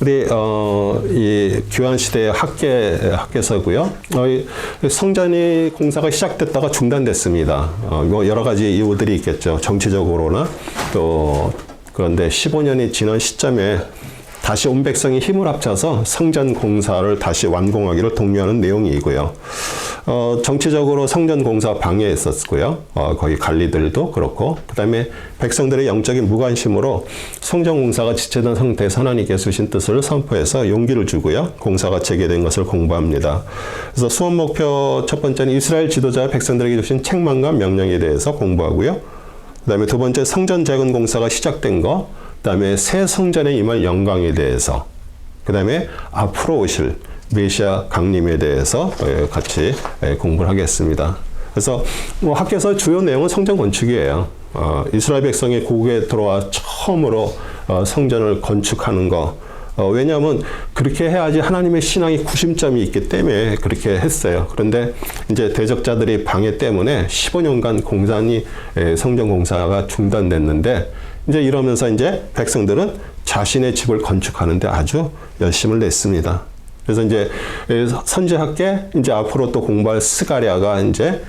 우리 이 교환 시대의 학계서고요. 성전이 공사가 시작됐다가 중단됐습니다. 뭐 여러 가지 이유들이 있겠죠. 정치적으로나 또 그런데 15년이 지난 시점에 다시 온 백성이 힘을 합쳐서 성전 공사를 다시 완공하기를 독려하는 내용이고요. 정치적으로 성전 공사 방해했었고요. 거기 관리들도 그렇고, 그 다음에 백성들의 영적인 무관심으로 성전 공사가 지체된 상태에서 하나님께서 주신 뜻을 선포해서 용기를 주고요. 공사가 재개된 것을 공부합니다. 그래서 수업 목표 첫 번째는 이스라엘 지도자와 백성들에게 주신 책망과 명령에 대해서 공부하고요. 그 다음에 두 번째 성전 재건 공사가 시작된 거, 그 다음에 새 성전에 임할 영광에 대해서, 그 다음에 앞으로 오실 메시아 강림에 대해서 같이 공부를 하겠습니다. 그래서 뭐 학교에서 주요 내용은 성전 건축이에요. 이스라엘 백성이 고국에 들어와 처음으로 성전을 건축하는 거. 왜냐하면 그렇게 해야지 하나님의 신앙이 구심점이 있기 때문에 그렇게 했어요. 그런데 이제 대적자들이 방해 때문에 15년간 성전 공사가 중단됐는데, 이제 이러면서 이제 백성들은 자신의 집을 건축하는데 아주 열심을 냈습니다. 그래서 이제 선지학계 이제 앞으로 또 공부할 스가랴가 이제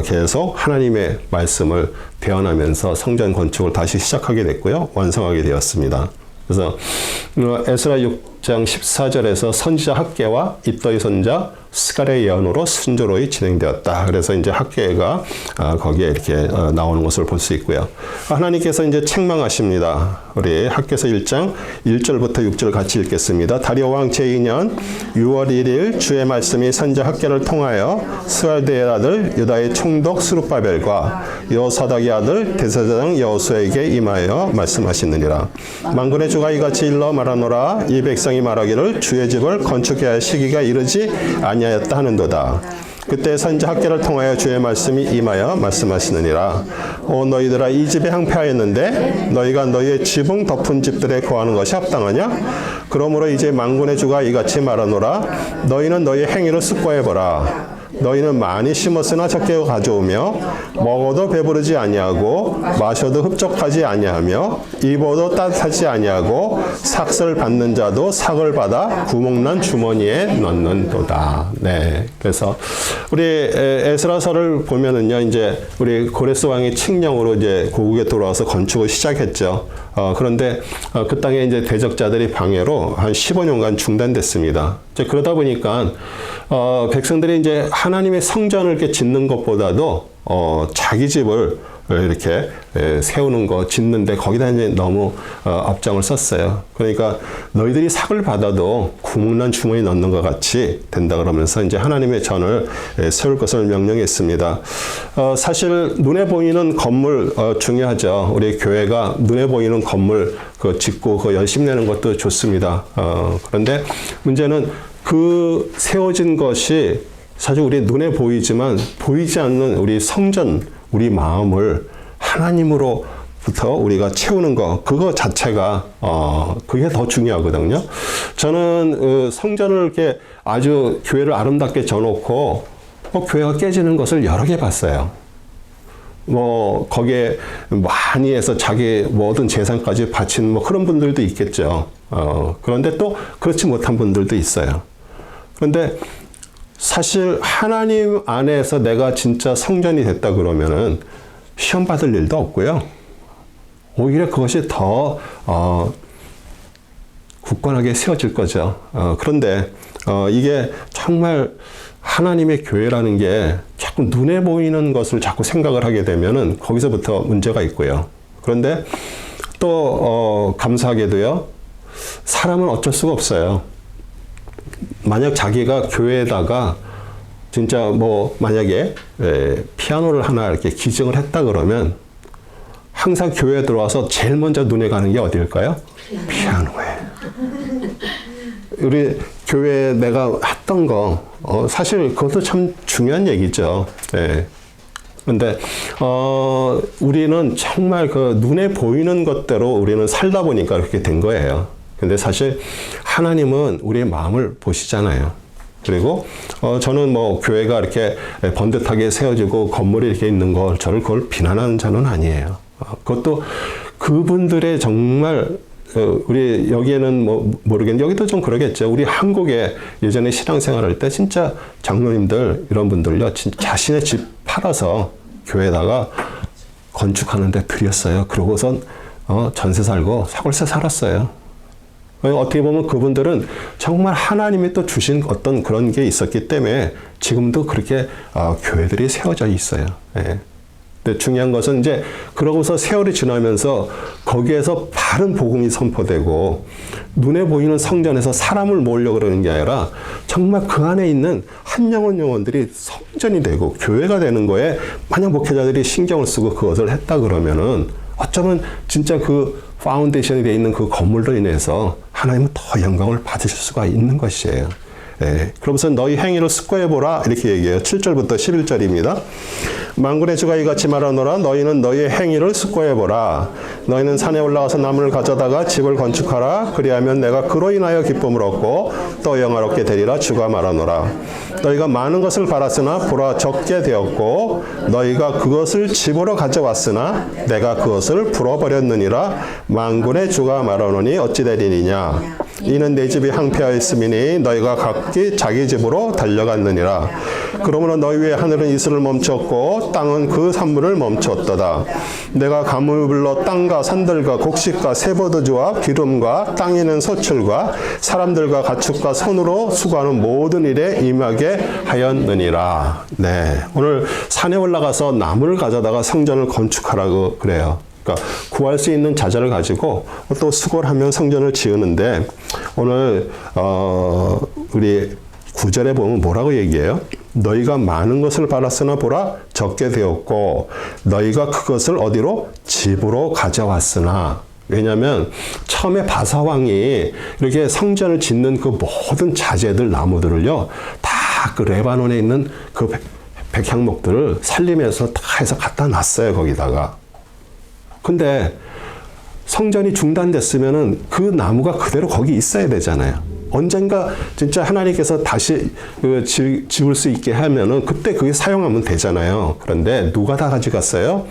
계속 하나님의 말씀을 대언하면서 성전 건축을 다시 시작하게 됐고요. 완성하게 되었습니다. 그래서 에스라 6장 14절에서 선지자 학계와 이더의 선자 스가랴의 예언으로 순조로이 진행되었다. 그래서 이제 학계가 거기에 이렇게 나오는 것을 볼 수 있고요. 하나님께서 이제 책망하십니다. 우리 학계서 1장 1절부터 6절 같이 읽겠습니다. 다리오 왕 제2년 6월 1일 주의 말씀이 선지자 학계를 통하여 스알드의 아들 유다의 총독 스룹바벨과 여호사닥의 아들 대제사장 여호수아에게 임하여 말씀하시느니라. 만군의 주가 이같이 일러 말하노라. 이 백성이 말하기를 주의 집을 건축해야 할 시기가 이르지 아니하였다 하는도다. 그때 선지 학계를 통하여 주의 말씀이 임하여 말씀하시느니라. 오 너희들아, 이 집에 항폐하였는데 너희가 너희의 지붕 덮은 집들에 거하는 것이 합당하냐? 그러므로 이제 만군의 주가 이같이 말하노라. 너희는 너희의 행위를 숙고해보라. 너희는 많이 심었으나 적게 가져오며 먹어도 배부르지 아니하고 마셔도 흡족하지 아니하며 입어도 따뜻하지 아니하고 삭을 받는 자도 삭을 받아 구멍난 주머니에 넣는도다. 네, 그래서 우리 에스라서를 보면은요, 이제 우리 고레스 왕이 칙령으로 이제 고국에 돌아와서 건축을 시작했죠. 그런데 그 땅에 이제 대적자들이 방해로 한 15년간 중단됐습니다. 이제 그러다 보니까 백성들이 이제 하나님의 성전을 이렇게 짓는 것보다도 자기 집을 이렇게 세우는 거, 짓는데 거기다 이제 너무 앞장을 썼어요. 그러니까 너희들이 삭을 받아도 구멍난 주머니에 넣는 것 같이 된다 그러면서 이제 하나님의 전을 세울 것을 명령했습니다. 사실 눈에 보이는 건물 중요하죠. 우리 교회가 눈에 보이는 건물 짓고 열심 내는 것도 좋습니다. 그런데 문제는 그 세워진 것이 사실 우리 눈에 보이지만 보이지 않는 우리 성전, 우리 마음을 하나님으로부터 우리가 채우는 것, 그거 자체가 그게 더 중요하거든요. 저는 성전을 이렇게 아주 교회를 아름답게 져놓고 교회가 깨지는 것을 여러 개 봤어요. 거기에 많이 해서 자기 모든 재산까지 바친 그런 분들도 있겠죠. 그런데 또 그렇지 못한 분들도 있어요. 그런데 사실 하나님 안에서 내가 진짜 성전이 됐다 그러면은 시험 받을 일도 없고요. 오히려 그것이 더 굳건하게 세워질 거죠. 그런데 이게 정말 하나님의 교회라는 게 자꾸 눈에 보이는 것을 자꾸 생각을 하게 되면은 거기서부터 문제가 있고요. 그런데 또 감사하게도요, 사람은 어쩔 수가 없어요. 만약 자기가 교회에다가 진짜 만약에 피아노를 하나 이렇게 기증을 했다 그러면 항상 교회에 들어와서 제일 먼저 눈에 가는 게 어디일까요? 피아노에. 우리 교회에 내가 했던 거 사실 그것도 참 중요한 얘기죠. 그런데 우리는 정말 그 눈에 보이는 것대로 우리는 살다 보니까 그렇게 된 거예요. 근데 사실 하나님은 우리의 마음을 보시잖아요. 그리고 저는 교회가 이렇게 번듯하게 세워지고 건물이 이렇게 있는 저를 그걸 비난하는 자는 아니에요. 그것도 그분들의 정말 우리 여기에는 뭐 모르겠는데 여기도 좀 그러겠죠. 우리 한국에 예전에 신앙생활할 때 진짜 장로님들 이런 분들요, 진짜 자신의 집 팔아서 교회에다가 건축하는데 드렸어요. 그러고선 전세 살고 사골세 살았어요. 어떻게 보면 그분들은 정말 하나님이 또 주신 어떤 그런 게 있었기 때문에 지금도 그렇게 교회들이 세워져 있어요. 예. 근데 중요한 것은 이제 그러고서 세월이 지나면서 거기에서 바른 복음이 선포되고 눈에 보이는 성전에서 사람을 모으려고 그러는 게 아니라 정말 그 안에 있는 한 영혼들이 성전이 되고 교회가 되는 거에 만약 목회자들이 신경을 쓰고 그것을 했다 그러면은 어쩌면 진짜 그 파운데이션이 되어 있는 그 건물로 인해서 하나님은 더 영광을 받으실 수가 있는 것이에요. 예. 그러면서 너희 행위를 숙고해보라 이렇게 얘기해요. 7절부터 11절입니다. 만군의 주가 이같이 말하노라. 너희는 너희의 행위를 숙고해보라. 너희는 산에 올라가서 나무를 가져다가 집을 건축하라. 그리하면 내가 그로 인하여 기쁨을 얻고 또 영화롭게 되리라. 주가 말하노라. 너희가 많은 것을 바랐으나 보라 적게 되었고 너희가 그것을 집으로 가져왔으나 내가 그것을 불어버렸느니라. 만군의 주가 말하노니 어찌 되리니냐. 이는 내 집이 황폐하였음이니 너희가 각기 자기 집으로 달려갔느니라. 그러므로 너희 위에 하늘은 이슬을 멈췄고 땅은 그 산물을 멈췄도다. 내가 가뭄을 불러 땅과 산들과 곡식과 세보드주와 기름과 땅에 있는 소출과 사람들과 가축과 손으로 수고하는 모든 일에 임하게 하였느니라. 네, 오늘 산에 올라가서 나무를 가져다가 성전을 건축하라고 그래요. 그러니까 구할 수 있는 자재를 가지고 또 수고를 하면 성전을 지으는데 오늘 우리 9절에 보면 뭐라고 얘기해요? 너희가 많은 것을 바랐으나 보라 적게 되었고 너희가 그것을 어디로? 집으로 가져왔으나. 왜냐하면 처음에 바사왕이 이렇게 성전을 짓는 그 모든 자재들 나무들을요 다 그 레바논에 있는 그 백향목들을 살리면서 다 해서 갖다 놨어요 거기다가. 근데 성전이 중단됐으면은 그 나무가 그대로 거기 있어야 되잖아요. 언젠가 진짜 하나님께서 다시 지을 수 있게 하면은 그때 그게 사용하면 되잖아요. 그런데 누가 다 가져갔어요?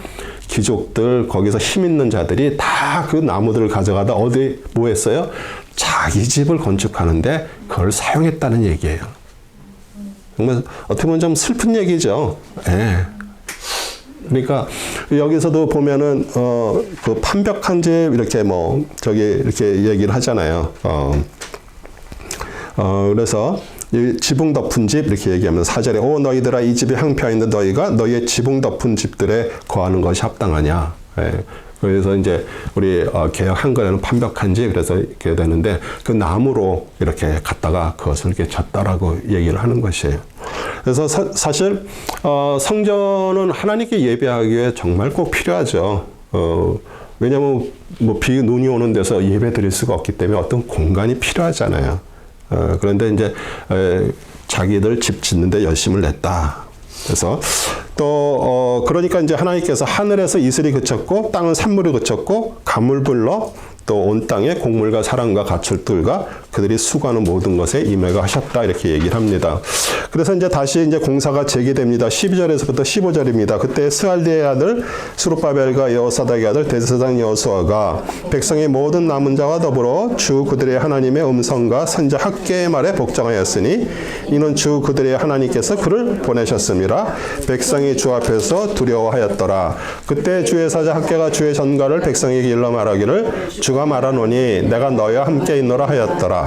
귀족들, 거기서 힘 있는 자들이 다 그 나무들을 가져가다 어디 뭐 했어요? 자기 집을 건축하는데 그걸 사용했다는 얘기예요. 정말 어떻게 보면 좀 슬픈 얘기죠. 예. 그러니까 여기서도 보면은 그 판벽한 집 이렇게 뭐 저기 이렇게 얘기를 하잖아요. 그래서 이 지붕 덮은 집 이렇게 얘기하면 4절에 오 너희들아 이 집이 황폐하였는데 너희가 너희의 지붕 덮은 집들에 거하는 것이 합당하냐. 예. 그래서 이제 우리 개역 한글에는 판벽한 집 그래서 이렇게 되는데 그 나무로 이렇게 갖다가 그것을 이렇게 졌다라고 얘기를 하는 것이에요. 그래서 사실 성전은 하나님께 예배하기 위해 정말 꼭 필요하죠. 왜냐하면 뭐 눈이 오는 데서 예배 드릴 수가 없기 때문에 어떤 공간이 필요하잖아요. 그런데 이제 자기들 집 짓는데 열심을 냈다. 그래서 또 그러니까 이제 하나님께서 하늘에서 이슬이 그쳤고 땅은 산물이 그쳤고 가물 불러 또 온 땅에 곡물과 사람과 가축들과 그들이 수고하는 모든 것에 임해가 하셨다 이렇게 얘기를 합니다. 그래서 이제 다시 이제 공사가 재개됩니다. 12절에서부터 15절입니다. 그때 스알디의 아들 스룹바벨과 여호사닥의 아들 대제사장 여호수아가 백성의 모든 남은 자와 더불어 주 그들의 하나님의 음성과 선자 학개의 말에 복종하였으니 이는 주 그들의 하나님께서 그를 보내셨음이라. 백성이 주 앞에서 두려워하였더라. 그때 주의 사자 학개가 주의 전가를 백성에게 일러 말하기를 주가 말하노니 내가 너희와 함께 있노라 하였더라.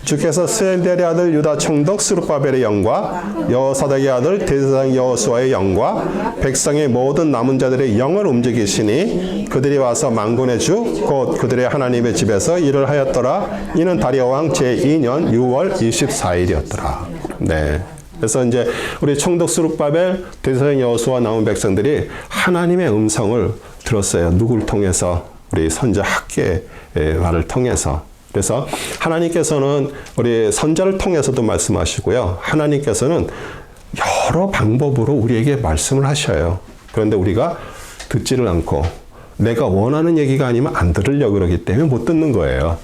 주께서 스알디엘의 아들 유다 총독 스룹바벨의 영과 여호사닥의 아들 대제사장 여호수아의 영과 백성의 모든 남은 자들의 영을 움직이시니 그들이 와서 만군의 주 곧 그들의 하나님의 집에서 일을 하였더라. 이는 다리오 왕 제2년 6월 24일이었더라. 네. 그래서 이제 우리 총독 스룹바벨, 대제사장 여호수아 나온 백성들이 하나님의 음성을 들었어요. 누구를 통해서? 우리 선자 학개의 말을 통해서. 그래서 하나님께서는 우리 선자를 통해서도 말씀하시고요. 하나님께서는 여러 방법으로 우리에게 말씀을 하셔요. 그런데 우리가 듣지를 않고 내가 원하는 얘기가 아니면 안 들으려고 그러기 때문에 못 듣는 거예요.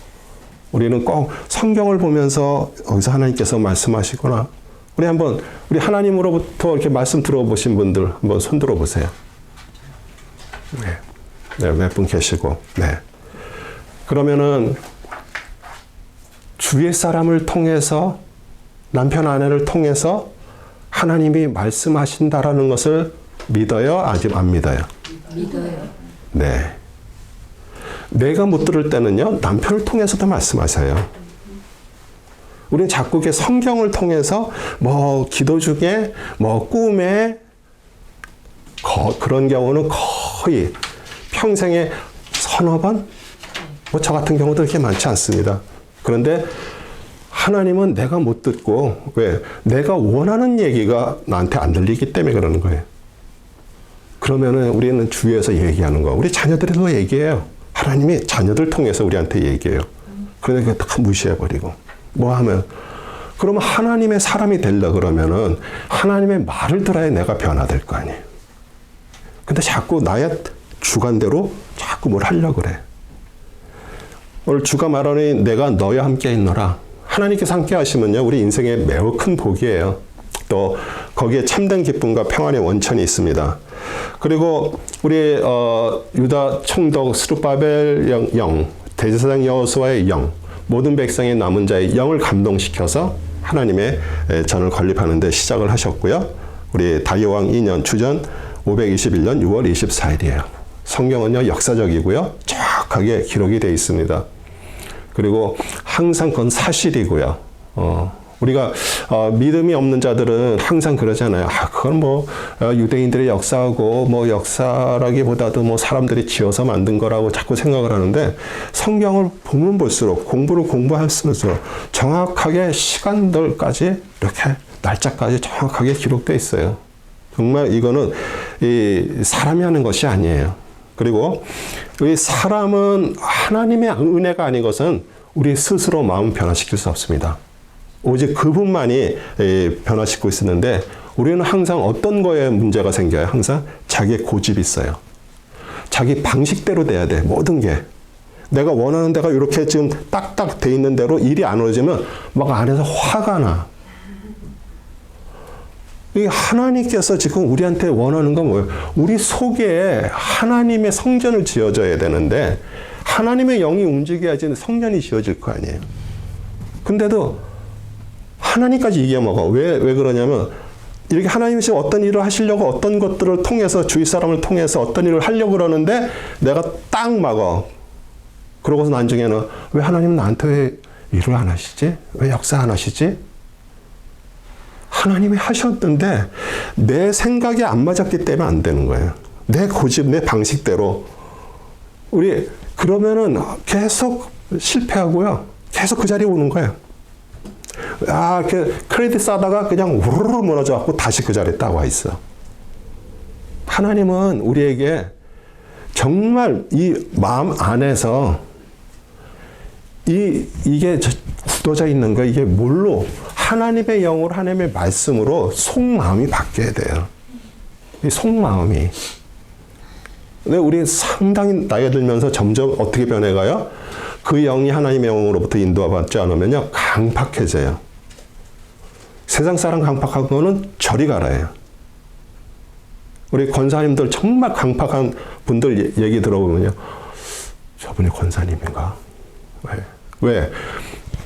우리는 꼭 성경을 보면서 여기서 하나님께서 말씀하시거나 우리 하나님으로부터 이렇게 말씀 들어보신 분들 한번 손 들어보세요. 네. 네, 몇 분 계시고. 네. 그러면은 주위 사람을 통해서 남편 아내를 통해서 하나님이 말씀하신다라는 것을 믿어요? 아직 안 믿어요? 믿어요. 네. 내가 못 들을 때는요, 남편을 통해서도 말씀하세요. 우리는 자꾸 성경을 통해서 뭐 기도 중에 뭐 꿈에 그런 경우는 거의 평생에 서너 번? 뭐 저 같은 경우도 그렇게 많지 않습니다. 그런데 하나님은 내가 못 듣고, 왜? 내가 원하는 얘기가 나한테 안 들리기 때문에 그러는 거예요. 그러면은 우리는 주위에서 얘기하는 거, 우리 자녀들도 얘기해요. 하나님이 자녀들 통해서 우리한테 얘기해요. 그런데 그거 다 무시해버리고. 뭐 하면? 그러면 하나님의 사람이 되려 그러면은 하나님의 말을 들어야 내가 변화될 거 아니에요. 근데 자꾸 나의 주관대로 자꾸 뭘 하려고 그래. 오늘 주가 말하니 내가 너와 함께 있노라. 하나님께서 함께 하시면요, 우리 인생에 매우 큰 복이에요. 또 거기에 참된 기쁨과 평안의 원천이 있습니다. 그리고 우리 유다 총독 스룹바벨 영, 대제사장 여호수아의 영, 모든 백성의 남은 자의 영을 감동시켜서 하나님의 전을 건립하는 데 시작을 하셨고요. 우리 다리오왕 2년 주전 521년 6월 24일이에요. 성경은요, 역사적이고요. 정확하게 기록이 되어 있습니다. 그리고 항상 그건 사실이고요. 우리가 믿음이 없는 자들은 항상 그러잖아요. 그건 뭐 유대인들의 역사하고 뭐 역사라기보다도 뭐 사람들이 지어서 만든 거라고 자꾸 생각을 하는데, 성경을 보면 볼수록 공부를 공부할수록 정확하게 시간들까지 이렇게 날짜까지 정확하게 기록되어 있어요. 정말 이거는 이 사람이 하는 것이 아니에요. 그리고 이 사람은 하나님의 은혜가 아닌 것은 우리 스스로 마음 변화시킬 수 없습니다. 오직 그분만이 변화시키고 있었는데, 우리는 항상 어떤 거에 문제가 생겨요? 항상 자기의 고집이 있어요. 자기 방식대로 돼야 돼, 모든 게. 내가 원하는 데가 이렇게 지금 딱딱 돼 있는 대로 일이 안 이루어지면 막 안에서 화가 나. 이 하나님께서 지금 우리한테 원하는 건 뭐예요? 우리 속에 하나님의 성전을 지어줘야 되는데, 하나님의 영이 움직여야지 성전이 지어질 거 아니에요. 근데도 하나님까지 이겨먹어. 왜 그러냐면, 이렇게 하나님이 지금 어떤 일을 하시려고 어떤 것들을 통해서, 주위 사람을 통해서 어떤 일을 하려고 그러는데 내가 딱 막어. 그러고서 나중에는 왜 하나님 나한테 왜 일을 안 하시지? 왜 역사 안 하시지? 하나님이 하셨는데 내 생각이 안 맞았기 때문에 안 되는 거예요. 내 고집, 내 방식대로. 우리 그러면은 계속 실패하고요. 계속 그 자리에 오는 거예요. 크레딧 싸다가 그냥 우르르 무너져 갖고 다시 그 자리에 딱 와 있어. 하나님은 우리에게 정말 이 마음 안에서 이게 굳어져 있는 거, 이게 뭘로? 하나님의 영으로, 하나님의 말씀으로 속마음이 바뀌어야 돼요. 이 속마음이. 근데 우리 상당히 나이가 들면서 점점 어떻게 변해가요? 그 영이 하나님의 영으로부터 인도받지 않으면요, 강팍해져요. 세상 사람 강팍한 거는 저리 가라예요. 우리 권사님들 정말 강팍한 분들 얘기 들어보면요, 저분이 권사님인가? 왜?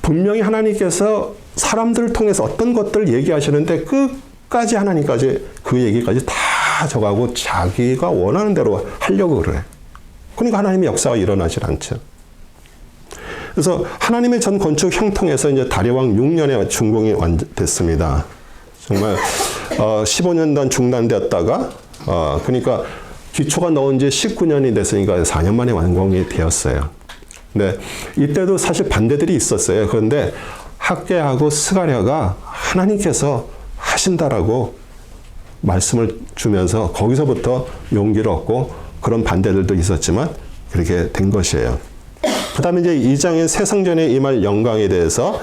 분명히 하나님께서 사람들을 통해서 어떤 것들을 얘기하시는데 끝까지 하나님까지 그 얘기까지 다 적하고 자기가 원하는 대로 하려고 그래. 그러니까 하나님의 역사가 일어나질 않죠. 그래서 하나님의 전 건축 형통에서 이제 다리왕 6년에 준공이 됐습니다. 정말 15년간 중단되었다가 그러니까 기초가 넣은 지 19년이 됐으니까 4년 만에 완공이 되었어요. 네, 이때도 사실 반대들이 있었어요. 그런데 학개하고 스가랴가 하나님께서 하신다라고 말씀을 주면서 거기서부터 용기를 얻고, 그런 반대들도 있었지만 그렇게 된 것이에요. 그 다음에 이제 2장의 새 성전에 임할 영광에 대해서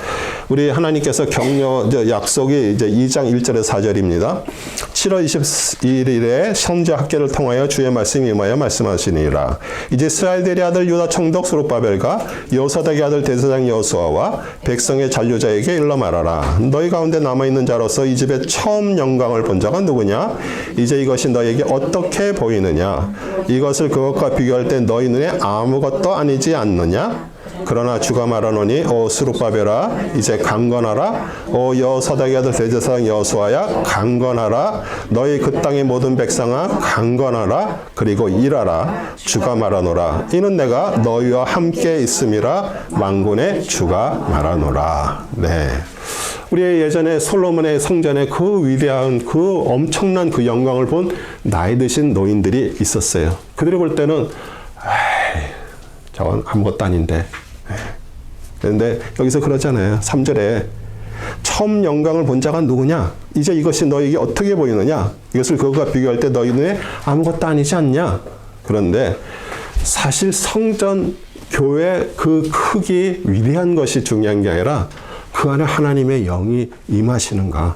우리 하나님께서 약속이 이제 2장 1절에서 4절입니다. 7월 21일에 선지 학계를 통하여 주의 말씀이 임하여 말씀하시니라. 이제 이스라엘의 아들 유다 총독 스룹바벨과 여호사닥의 아들 대제사장 여호수아와 백성의 잔류자에게 일러 말하라. 너희 가운데 남아있는 자로서 이 집에 처음 영광을 본 자가 누구냐? 이제 이것이 너희에게 어떻게 보이느냐? 이것을 그것과 비교할 때 너희 눈에 아무것도 아니지 않느냐? 그러나 주가 말하노니 오 스룹바벨아 이제 강건하라. 오 여호사닥의 아들 대제사장 여호수아야 강건하라. 너희 그 땅의 모든 백성아 강건하라. 그리고 일하라. 주가 말하노라. 이는 내가 너희와 함께 있음이라. 만군의 주가 말하노라. 네. 우리의 예전에 솔로몬의 성전에 그 위대한 그 엄청난 그 영광을 본 나이 드신 노인들이 있었어요. 그들이 볼 때는 저건 아무것도 아닌데. 그런데 여기서 그러잖아요. 3절에 처음 영광을 본 자가 누구냐? 이제 이것이 너에게 어떻게 보이느냐? 이것을 그것과 비교할 때 너희 눈에 아무것도 아니지 않냐? 그런데 사실 성전, 교회 그 크기, 위대한 것이 중요한 게 아니라 그 안에 하나님의 영이 임하시는가.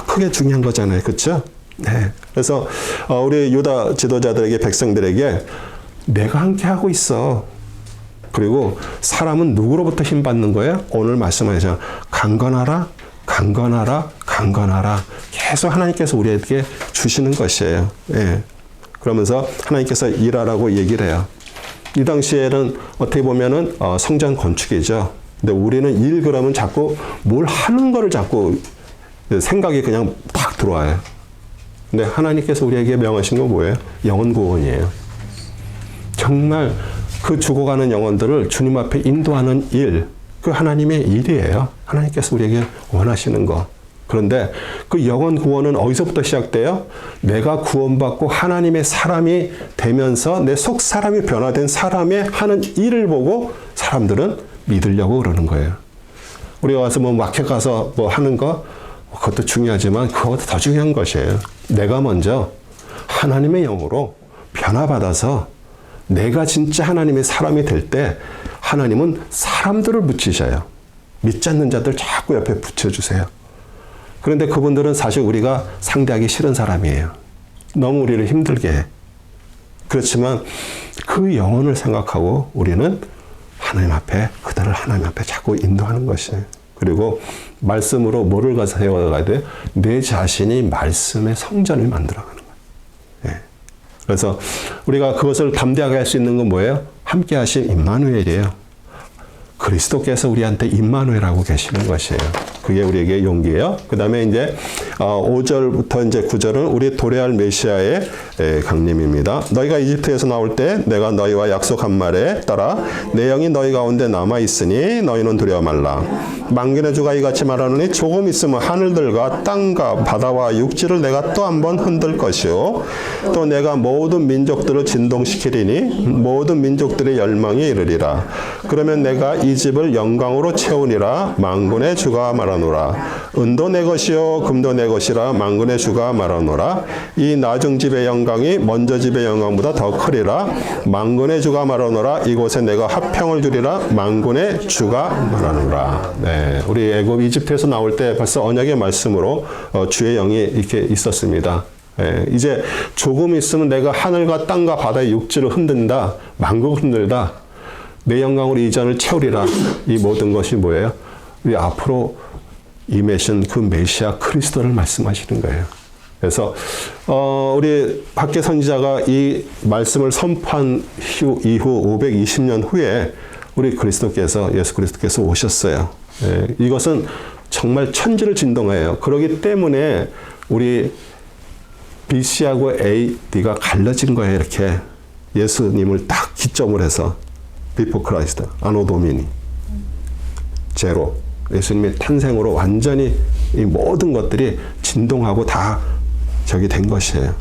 그게 중요한 거잖아요. 그렇죠? 네. 그래서 우리 유다 지도자들에게, 백성들에게 내가 함께 하고 있어. 그리고 사람은 누구로부터 힘 받는 거예요? 오늘 말씀하시죠. 강건하라, 강건하라, 강건하라. 계속 하나님께서 우리에게 주시는 것이에요. 예. 그러면서 하나님께서 일하라고 얘기를 해요. 이 당시에는 어떻게 보면은 성전 건축이죠. 근데 우리는 일 그러면 자꾸 뭘 하는 거를 자꾸 생각이 그냥 딱 들어와요. 근데 하나님께서 우리에게 명하신 건 뭐예요? 영혼 구원이에요. 정말 그 죽어가는 영혼들을 주님 앞에 인도하는 일, 그 하나님의 일이에요. 하나님께서 우리에게 원하시는 거. 그런데 그 영혼 구원은 어디서부터 시작돼요? 내가 구원받고 하나님의 사람이 되면서 내 속 사람이 변화된 사람의 하는 일을 보고 사람들은 믿으려고 그러는 거예요. 우리가 와서 뭐 마켓 가서 뭐 하는 거, 그것도 중요하지만 그것보다 더 중요한 것이에요. 내가 먼저 하나님의 영으로 변화받아서 내가 진짜 하나님의 사람이 될 때 하나님은 사람들을 붙이셔요. 믿지 않는 자들 자꾸 옆에 붙여주세요. 그런데 그분들은 사실 우리가 상대하기 싫은 사람이에요. 너무 우리를 힘들게 해. 그렇지만 그 영혼을 생각하고 우리는 하나님 앞에, 그들을 하나님 앞에 자꾸 인도하는 것이에요. 그리고 말씀으로 뭐를 가서 세워가야 돼? 내 자신이 말씀의 성전을 만들어가는 거예요. 예. 그래서 우리가 그것을 담대하게 할 수 있는 건 뭐예요? 함께 하신 임마누엘이에요. 그리스도께서 우리한테 임마누엘하고 계시는 것이에요. 그게 우리에게 용기예요. 그 다음에 이제 5절부터 이제 9절은 우리 도래할 메시아의 강림입니다. 너희가 이집트에서 나올 때 내가 너희와 약속한 말에 따라 내 영이 너희 가운데 남아 있으니 너희는 두려워 말라. 만군의 주가 이같이 말하노니 조금 있으면 하늘들과 땅과 바다와 육지를 내가 또 한 번 흔들 것이요 또 내가 모든 민족들을 진동시키리니 모든 민족들의 열망이 이르리라. 그러면 내가 이 집을 영광으로 채우니라. 만군의 주가 말하노라. 은도 내 것이요 금도 내 것이라. 만군의 주가 말하노라. 이 나중 집의 영광이 먼저 집의 영광보다 더 크리라. 만군의 주가 말하노라. 이곳에 내가 화평을 주리라. 만군의 주가 말하노라. 네, 우리 애굽 이집트에서 나올 때 벌써 언약의 말씀으로 주의 영이 이렇게 있었습니다. 예, 이제 조금 있으면 내가 하늘과 땅과 바다의 육지를 흔든다. 만국을 흔들다. 내 영광으로 이 잔을 채우리라. 이 모든 것이 뭐예요? 우리 앞으로 임하신 그 메시아 그리스도를 말씀하시는 거예요. 그래서 우리 박계 선지자가 이 말씀을 선포한 이후 520년 후에 우리 그리스도께서, 예수 그리스도께서 오셨어요. 예, 이것은 정말 천지를 진동해요. 그렇기 때문에 우리 BC하고 AD가 갈라진 거예요. 이렇게 예수님을 딱 기점으로 해서 Before Christ, Anno Domini, 제로, 예수님의 탄생으로 완전히 이 모든 것들이 진동하고 다 저기 된 것이에요.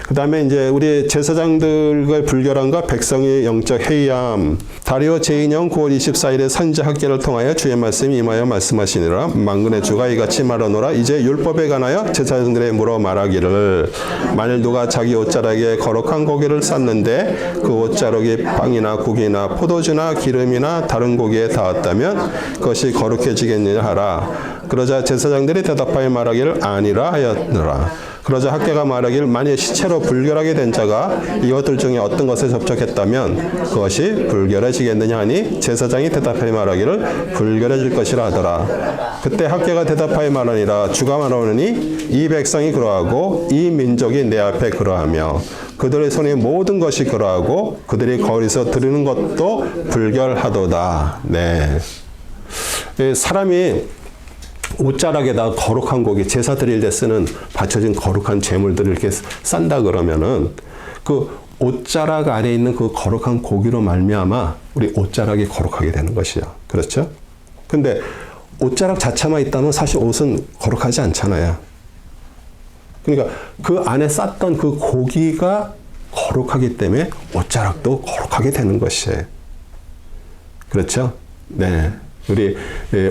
그 다음에 이제 우리 제사장들과의 불결함과 백성의 영적 해이함. 다리오 제2년 9월 24일에 선지자 학계를 통하여 주의 말씀이 임하여 말씀하시니라. 만군의 주가 이같이 말하노라. 이제 율법에 관하여 제사장들의 물어 말하기를 만일 누가 자기 옷자락에 거룩한 고기를 쌌는데 그 옷자락이 빵이나 국이나 포도주나 기름이나 다른 고기에 닿았다면 그것이 거룩해지겠느냐 하라. 그러자 제사장들이 대답하여 말하기를 아니라 하였느라. 그러자 학계가 말하기를 만일 시체로 불결하게 된 자가 이것들 중에 어떤 것에 접촉했다면 그것이 불결해지겠느냐 하니 제사장이 대답하여 말하기를 불결해질 것이라 하더라. 그때 학계가 대답하여 말하니라. 주가 말하노니 이 백성이 그러하고 이 민족이 내 앞에 그러하며 그들의 손에 모든 것이 그러하고 그들이 거리서 드리는 것도 불결하도다. 네. 사람이 옷자락에다 거룩한 고기, 제사 드릴 때 쓰는 받쳐진 거룩한 제물들을 이렇게 싼다 그러면은 그 옷자락 안에 있는 그 거룩한 고기로 말미암아 우리 옷자락이 거룩하게 되는 것이요. 그렇죠? 근데 옷자락 자체만 있다면 사실 옷은 거룩하지 않잖아요. 그러니까 그 안에 쌌던 그 고기가 거룩하기 때문에 옷자락도 거룩하게 되는 것이에요. 그렇죠? 네. 우리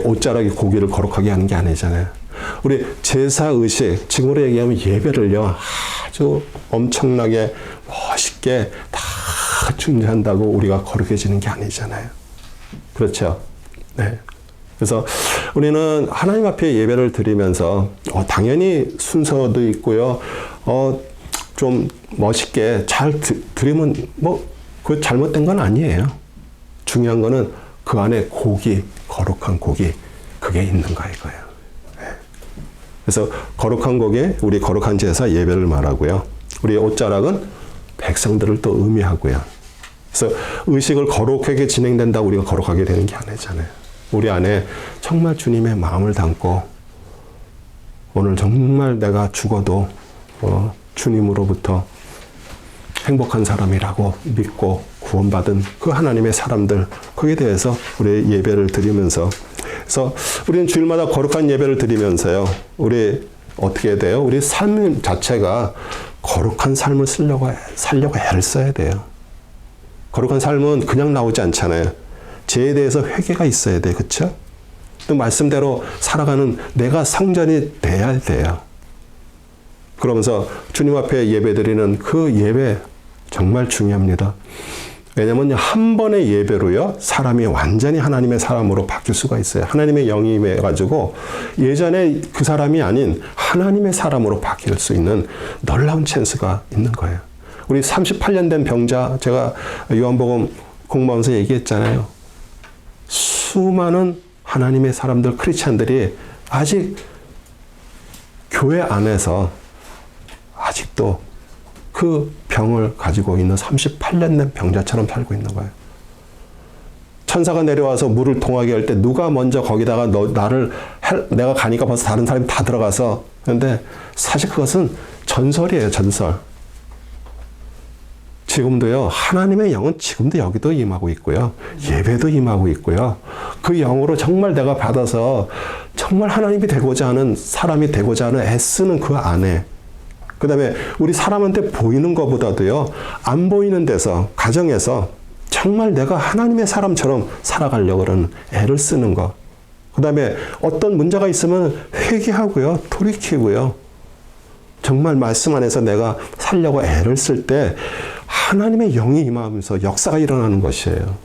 옷자락이 고기를 거룩하게 하는 게 아니잖아요. 우리 제사의식, 지금으로 얘기하면 예배를요, 아주 엄청나게 멋있게 다 준비한다고 우리가 거룩해지는 게 아니잖아요. 그렇죠? 네. 그래서 우리는 하나님 앞에 예배를 드리면서 당연히 순서도 있고요. 좀 멋있게 잘 드리면 그 잘못된 건 아니에요. 중요한 거는 그 안에 고기, 거룩한 고기, 그게 있는가 이거예요. 네. 그래서 거룩한 고기, 우리 거룩한 제사 예배를 말하고요. 우리 옷자락은 백성들을 또 의미하고요. 그래서 의식을 거룩하게 진행된다고 우리가 거룩하게 되는 게 아니잖아요. 우리 안에 정말 주님의 마음을 담고 오늘 정말 내가 죽어도 주님으로부터 행복한 사람이라고 믿고 구원받은 그 하나님의 사람들, 거기에 대해서 우리 예배를 드리면서, 그래서 우리는 주일마다 거룩한 예배를 드리면서요, 우리 어떻게 돼요? 우리 삶 자체가 거룩한 삶을 살려고 애를 써야 돼요. 거룩한 삶은 그냥 나오지 않잖아요. 죄에 대해서 회개가 있어야 돼요. 그렇죠? 또 말씀대로 살아가는 내가 성전이 돼야 돼요. 그러면서 주님 앞에 예배드리는 그 예배 정말 중요합니다. 왜냐면 한 번의 예배로요, 사람이 완전히 하나님의 사람으로 바뀔 수가 있어요. 하나님의 영이 임해가지고 예전에 그 사람이 아닌 하나님의 사람으로 바뀔 수 있는 놀라운 찬스가 있는 거예요. 우리 38년 된 병자, 제가 요한복음 공부하면서 얘기했잖아요. 수많은 하나님의 사람들, 크리스찬들이 아직 교회 안에서 아직도 그 병을 가지고 있는 38년 된 병자처럼 살고 있는 거예요. 천사가 내려와서 물을 통하게 할 때 누가 먼저 거기다가 내가 가니까 벌써 다른 사람이 다 들어가서, 그런데 사실 그것은 전설이에요, 전설. 지금도요, 하나님의 영은 지금도 여기도 임하고 있고요, 예배도 임하고 있고요, 그 영으로 정말 내가 받아서 정말 하나님이 되고자 하는, 사람이 되고자 하는 애쓰는 그 안에, 그 다음에 우리 사람한테 보이는 것보다도요, 안 보이는 데서, 가정에서 정말 내가 하나님의 사람처럼 살아가려고 그러는 애를 쓰는 것. 그 다음에 어떤 문제가 있으면 회개하고요, 돌이키고요, 정말 말씀 안에서 내가 살려고 애를 쓸 때 하나님의 영이 임하면서 역사가 일어나는 것이에요.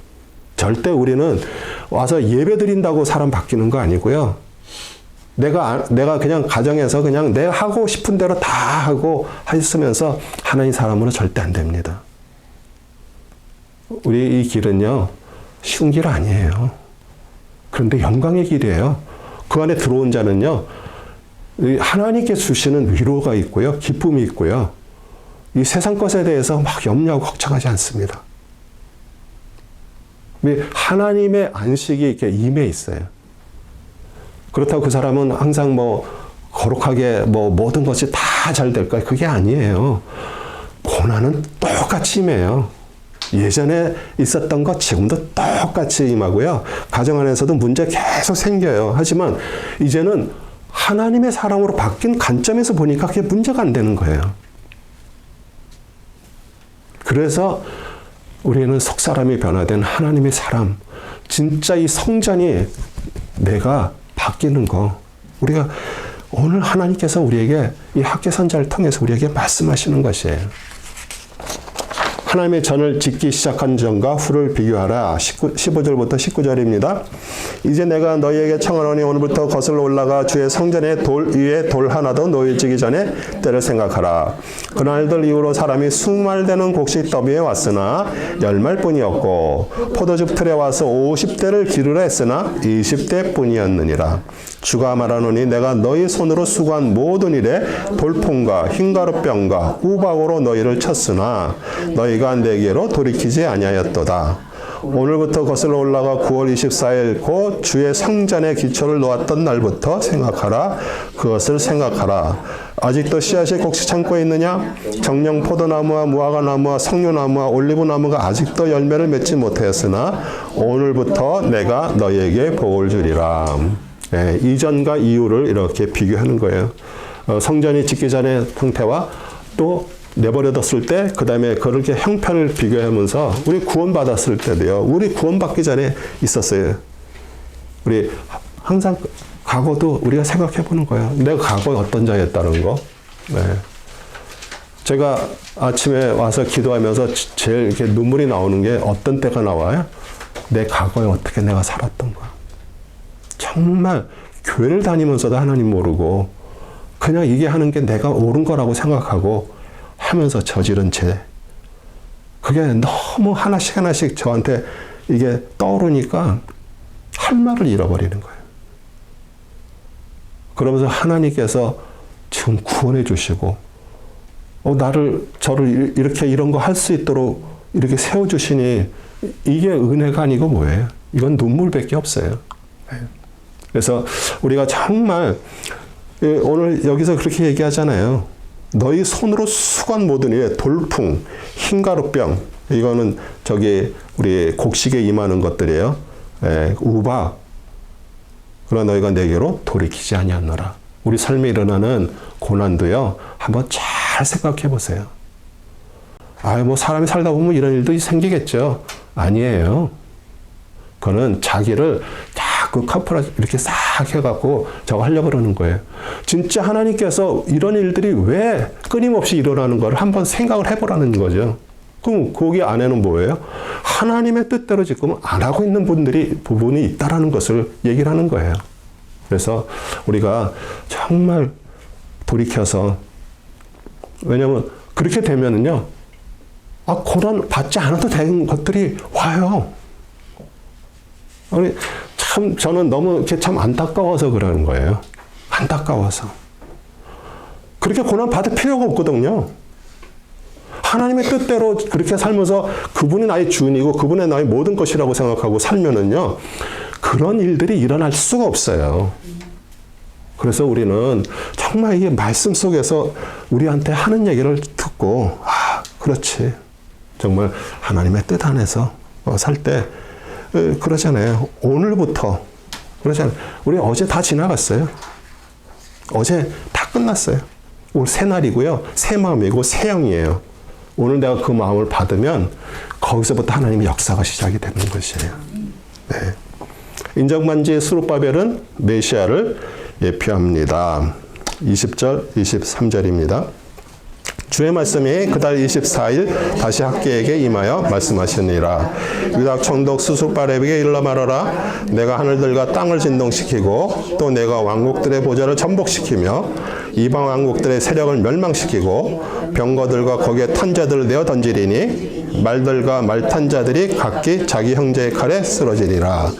절대 우리는 와서 예배 드린다고 사람 바뀌는 거 아니고요. 내가 그냥 가정에서 그냥 내가 하고 싶은 대로 다 하고 했으면서 하나님 사람으로 절대 안 됩니다. 우리 이 길은요, 쉬운 길 아니에요. 그런데 영광의 길이에요. 그 안에 들어온 자는요, 하나님께 주시는 위로가 있고요, 기쁨이 있고요, 이 세상 것에 대해서 막 염려하고 걱정하지 않습니다. 하나님의 안식이 이렇게 임해 있어요. 그렇다고 그 사람은 항상 거룩하게 모든 것이 다 잘 될까요? 그게 아니에요. 고난은 똑같이 임해요. 예전에 있었던 것 지금도 똑같이 임하고요. 가정 안에서도 문제 계속 생겨요. 하지만 이제는 하나님의 사람으로 바뀐 관점에서 보니까 그게 문제가 안 되는 거예요. 그래서 우리는 속사람이 변화된 하나님의 사람, 진짜 이 성전이 내가 바뀌는 거, 우리가 오늘 하나님께서 우리에게 이 학개선자를 통해서 우리에게 말씀하시는 것이에요. 하나님의 전을 짓기 시작한 전과 후를 비교하라. 15절부터 19절입니다. 이제 내가 너희에게 청하노니 오늘부터 거슬러 올라가 주의 성전의 돌 위에 돌 하나도 놓여지기 전에 때를 생각하라. 그날들 이후로 사람이 수말되는 곡식 더미에 왔으나 10말뿐이었고 포도즙 틀에 와서 50대를 기르라 했으나 20대뿐이었느니라. 주가 말하노니 내가 너희 손으로 수고한 모든 일에 돌풍과 흰가루병과 우박으로 너희를 쳤으나 너희가 내게로 돌이키지 아니하였도다. 오늘부터 거슬러 올라가 9월 24일 곧 주의 성전의 기초를 놓았던 날부터 생각하라. 그것을 생각하라. 아직도 씨앗이 곡식 창고에 있느냐? 정령 포도나무와 무화과나무와 석류나무와 올리브나무가 아직도 열매를 맺지 못하였으나 오늘부터 내가 너희에게 복을 주리라. 예, 이전과 이후를 이렇게 비교하는 거예요. 성전이 짓기 전의 형태와 또 내버려뒀을 때, 그 다음에 그렇게 형편을 비교하면서 우리 구원받았을 때도요. 우리 구원받기 전에 있었어요. 우리 항상 과거도 우리가 생각해 보는 거예요. 내가 과거에 어떤 자였다는 거. 네. 제가 아침에 와서 기도하면서 제일 이렇게 눈물이 나오는 게 어떤 때가 나와요? 내 과거에 어떻게 내가 살았던 거야. 정말 교회를 다니면서도 하나님 모르고 그냥 이게 하는 게 내가 옳은 거라고 생각하고 하면서 저지른 죄. 그게 너무 하나씩 하나씩 저한테 이게 떠오르니까 할 말을 잃어버리는 거예요. 그러면서 하나님께서 지금 구원해 주시고 저를 이렇게 이런 거 할 수 있도록 이렇게 세워주시니 이게 은혜가 아니고 뭐예요? 이건 눈물밖에 없어요. 그래서 우리가 정말 오늘 여기서 그렇게 얘기하잖아요. 너희 손으로 수건 모든 일에 돌풍, 흰가루병, 이거는 저기 우리 곡식에 임하는 것들이에요. 우박, 그러나 너희가 내게로 돌이키지 아니하노라. 우리 삶에 일어나는 고난도요, 한번 잘 생각해 보세요. 뭐 사람이 살다 보면 이런 일도 생기겠죠. 아니에요. 그거는 자기를 그 카프라 이렇게 싹 해갖고 저거 하려고 그러는 거예요. 진짜 하나님께서 이런 일들이 왜 끊임없이 일어나는 걸 한번 생각을 해보라는 거죠. 그럼 거기 안에는 뭐예요? 하나님의 뜻대로 지금 안 하고 있는 부분이 있다라는 것을 얘기를 하는 거예요. 그래서 우리가 정말 돌이켜서, 왜냐면 그렇게 되면은요, 고난 받지 않아도 되는 것들이 와요. 참 저는 너무 이렇게 참 안타까워서 그러는 거예요. 안타까워서. 그렇게 고난 받을 필요가 없거든요. 하나님의 뜻대로 그렇게 살면서 그분이 나의 주인이고 그분의 나의 모든 것이라고 생각하고 살면은요, 그런 일들이 일어날 수가 없어요. 그래서 우리는 정말 이 말씀 속에서 우리한테 하는 얘기를 듣고, 그렇지. 정말 하나님의 뜻 안에서 살 때, 그러잖아요. 오늘부터. 그러잖아요. 우리 어제 다 지나갔어요. 어제 다 끝났어요. 오늘 새 날이고요. 새 마음이고 새 영이에요. 오늘 내가 그 마음을 받으면 거기서부터 하나님의 역사가 시작이 되는 것이에요. 네. 인정반지의 스룹바벨은 메시아를 예표합니다. 20절, 23절입니다. 주의 말씀이 그달 24일 다시 학개에게 임하여 말씀하시니라. 유다 총독 스룹바벨에게 일러 말하라. 내가 하늘들과 땅을 진동시키고 또 내가 왕국들의 보좌를 전복시키며 이방 왕국들의 세력을 멸망시키고 병거들과 거기에 탄 자들을 내어 던지리니 말들과 말탄 자들이 각기 자기 형제의 칼에 쓰러지리라.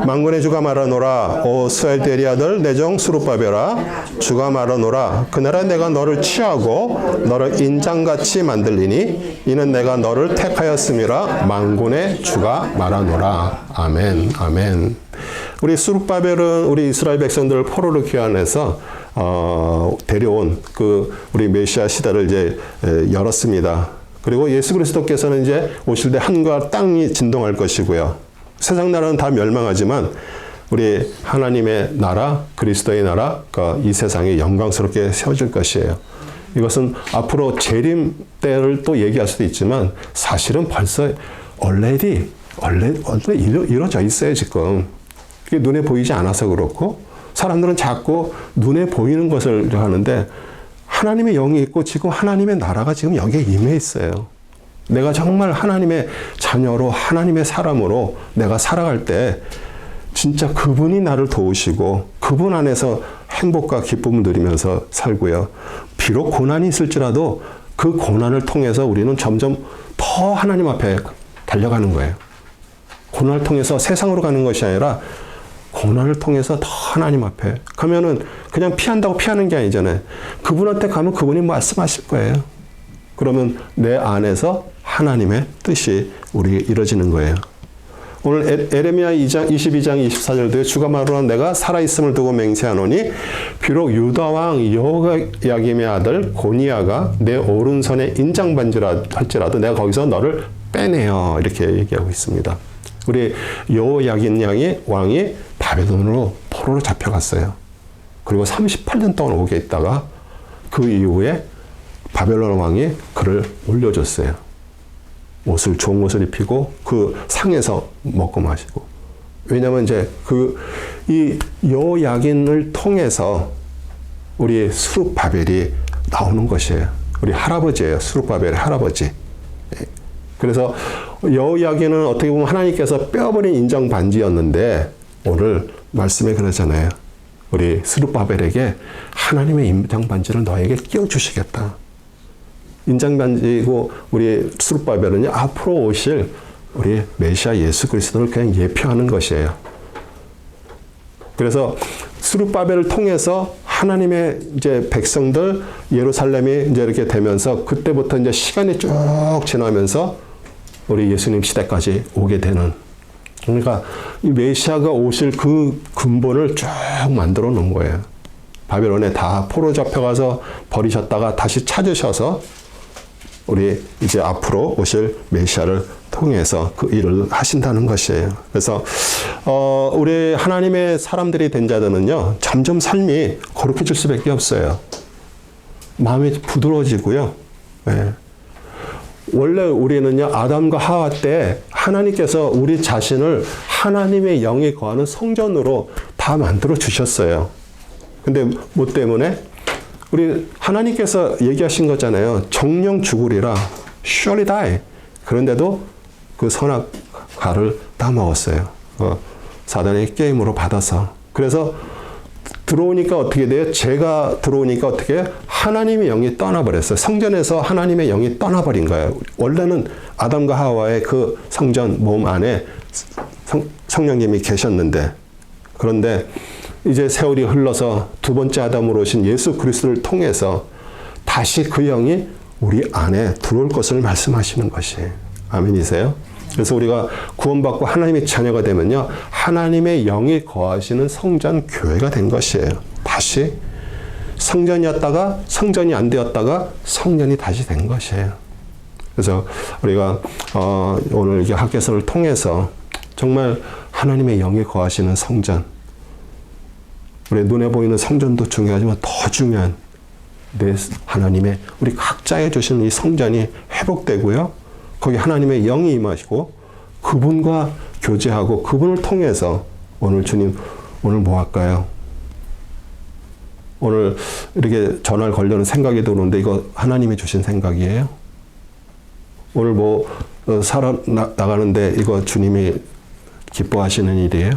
만군의 주가 말하노라. 오 스알데리 아들 내 종 스룹바벨아, 주가 말하노라. 그날에 내가 너를 취하고 너를 인장같이 만들리니 이는 내가 너를 택하였음이라. 만군의 주가 말하노라. 아멘, 아멘. 우리 스룹바벨은 우리 이스라엘 백성들을 포로로 귀환해서 데려온 우리 메시아 시대를 이제 열었습니다. 그리고 예수 그리스도께서는 이제 오실 때 하늘과 땅이 진동할 것이고요. 세상 나라는 다 멸망하지만 우리 하나님의 나라, 그리스도의 나라, 이 세상에 영광스럽게 세워질 것이에요. 이것은 앞으로 재림 때를 또 얘기할 수도 있지만 사실은 벌써 원래 이루어져 있어요, 지금. 그게 눈에 보이지 않아서 그렇고 사람들은 자꾸 눈에 보이는 것을 하는데 하나님의 영이 있고 지금 하나님의 나라가 지금 여기에 임해 있어요. 내가 정말 하나님의 자녀로 하나님의 사람으로 내가 살아갈 때 진짜 그분이 나를 도우시고 그분 안에서 행복과 기쁨을 누리면서 살고요. 비록 고난이 있을지라도 그 고난을 통해서 우리는 점점 더 하나님 앞에 달려가는 거예요. 고난을 통해서 세상으로 가는 것이 아니라 고난을 통해서 더 하나님 앞에 가면은 그냥 피한다고 피하는 게 아니잖아요. 그분한테 가면 그분이 말씀하실 거예요. 그러면 내 안에서 하나님의 뜻이 우리에게 이루어지는 거예요. 오늘 에레미야 22장 24절도에 주가 말하노라 내가 살아있음을 두고 맹세하노니 비록 유다왕 여호야김의 아들 고니야가 내 오른손에 인장반지라 할지라도 내가 거기서 너를 빼내요. 이렇게 얘기하고 있습니다. 우리 여호야긴 왕이 바벨론으로 포로로 잡혀갔어요. 그리고 38년 동안 오게 있다가 그 이후에 바벨론 왕이 그를 올려줬어요. 좋은 옷을 입히고 그 상에서 먹고 마시고. 왜냐하면 이제 이 여호야긴을 통해서 우리 스룹바벨이 나오는 것이에요. 우리 할아버지예요. 스룹바벨의 할아버지. 그래서 여호야긴은 어떻게 보면 하나님께서 빼어버린 인정 반지였는데 오늘 말씀에 그러잖아요. 우리 스룹바벨에게 하나님의 인정 반지를 너에게 끼워 주시겠다. 인정 반지고 우리 스룹바벨은요 앞으로 오실 우리 메시아 예수 그리스도를 그냥 예표하는 것이에요. 그래서 스룹바벨을 통해서 하나님의 이제 백성들 예루살렘이 이제 이렇게 되면서 그때부터 이제 시간이 쭉 지나면서 우리 예수님 시대까지 오게 되는. 그러니까 이 메시아가 오실 그 근본을 쭉 만들어 놓은 거예요. 바벨론에 다 포로 잡혀가서 버리셨다가 다시 찾으셔서 우리 이제 앞으로 오실 메시아를 통해서 그 일을 하신다는 것이에요. 그래서 우리 하나님의 사람들이 된 자들은요 점점 삶이 거룩해질 수밖에 없어요. 마음이 부드러워지고요. 네. 원래 우리는요 아담과 하와 때 하나님께서 우리 자신을 하나님의 영이 거하는 성전으로 다 만들어 주셨어요. 근데 뭐 때문에? 우리 하나님께서 얘기하신 거잖아요. 정령 죽으리라. surely die. 그런데도 그 선악과를 따먹었어요. 사단의 게임으로 받아서. 그래서 들어오니까 어떻게 돼요? 죄가 들어오니까 어떻게 하나님의 영이 떠나버렸어요. 성전에서 하나님의 영이 떠나버린 거예요. 원래는 아담과 하와의 그 성전 몸 안에 성령님이 계셨는데 그런데 이제 세월이 흘러서 두 번째 아담으로 오신 예수 그리스도를 통해서 다시 그 영이 우리 안에 들어올 것을 말씀하시는 것이에요. 아멘이세요? 그래서 우리가 구원받고 하나님의 자녀가 되면요. 하나님의 영이 거하시는 성전 교회가 된 것이에요. 다시 성전이었다가 성전이 안 되었다가 성전이 다시 된 것이에요. 그래서 우리가 오늘 이 학개서를 통해서 정말 하나님의 영이 거하시는 성전 우리 눈에 보이는 성전도 중요하지만 더 중요한 내 하나님의 우리 각자에 주시는 이 성전이 회복되고요. 거기 하나님의 영이 임하시고 그분과 교제하고 그분을 통해서 오늘 주님 오늘 뭐 할까요? 오늘 이렇게 전화를 걸려는 생각이 들어오는데 이거 하나님이 주신 생각이에요? 오늘 뭐 살아나가는데 이거 주님이 기뻐하시는 일이에요?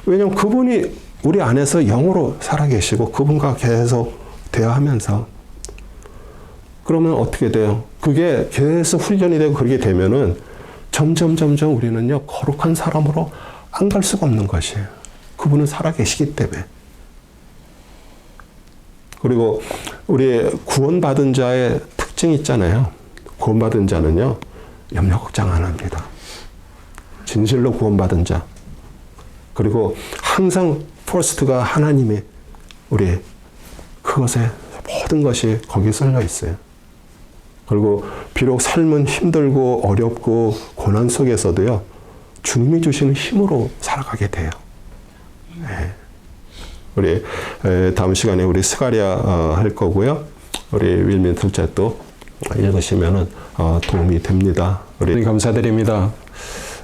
왜냐하면 그분이 우리 안에서 영으로 살아계시고 그분과 계속 대화하면서 그러면 어떻게 돼요? 그게 계속 훈련이 되고 그렇게 되면은 점점 우리는요 거룩한 사람으로 안 갈 수가 없는 것이에요. 그분은 살아계시기 때문에. 그리고 우리 구원받은 자의 특징이 있잖아요. 구원받은 자는요 염려 걱정 안 합니다. 진실로 구원받은 자. 그리고 항상 퍼스트가 하나님이 우리 그것에 모든 것이 거기에 쏠려 있어요. 그리고 비록 삶은 힘들고 어렵고 고난 속에서도요. 주님이 주시는 힘으로 살아가게 돼요. 네. 우리 다음 시간에 우리 스가랴 할 거고요. 우리 윌민 둘째도 읽으시면은 도움이 됩니다. 우리 감사드립니다.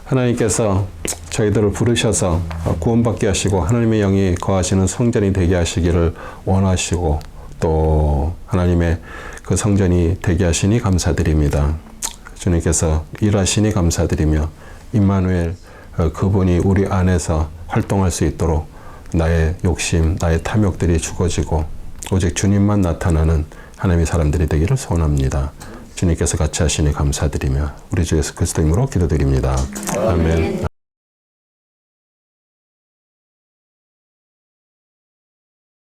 하나님께서 저희들을 부르셔서 구원받게 하시고 하나님의 영이 거하시는 성전이 되게 하시기를 원하시고 또 하나님의 그 성전이 되게 하시니 감사드립니다. 주님께서 일하시니 감사드리며 임마누엘 그분이 우리 안에서 활동할 수 있도록 나의 욕심, 나의 탐욕들이 죽어지고 오직 주님만 나타나는 하나님의 사람들이 되기를 소원합니다. 주님께서 같이 하시니 감사드리며 우리 주 예수 그리스도 이름으로 기도드립니다. 아멘.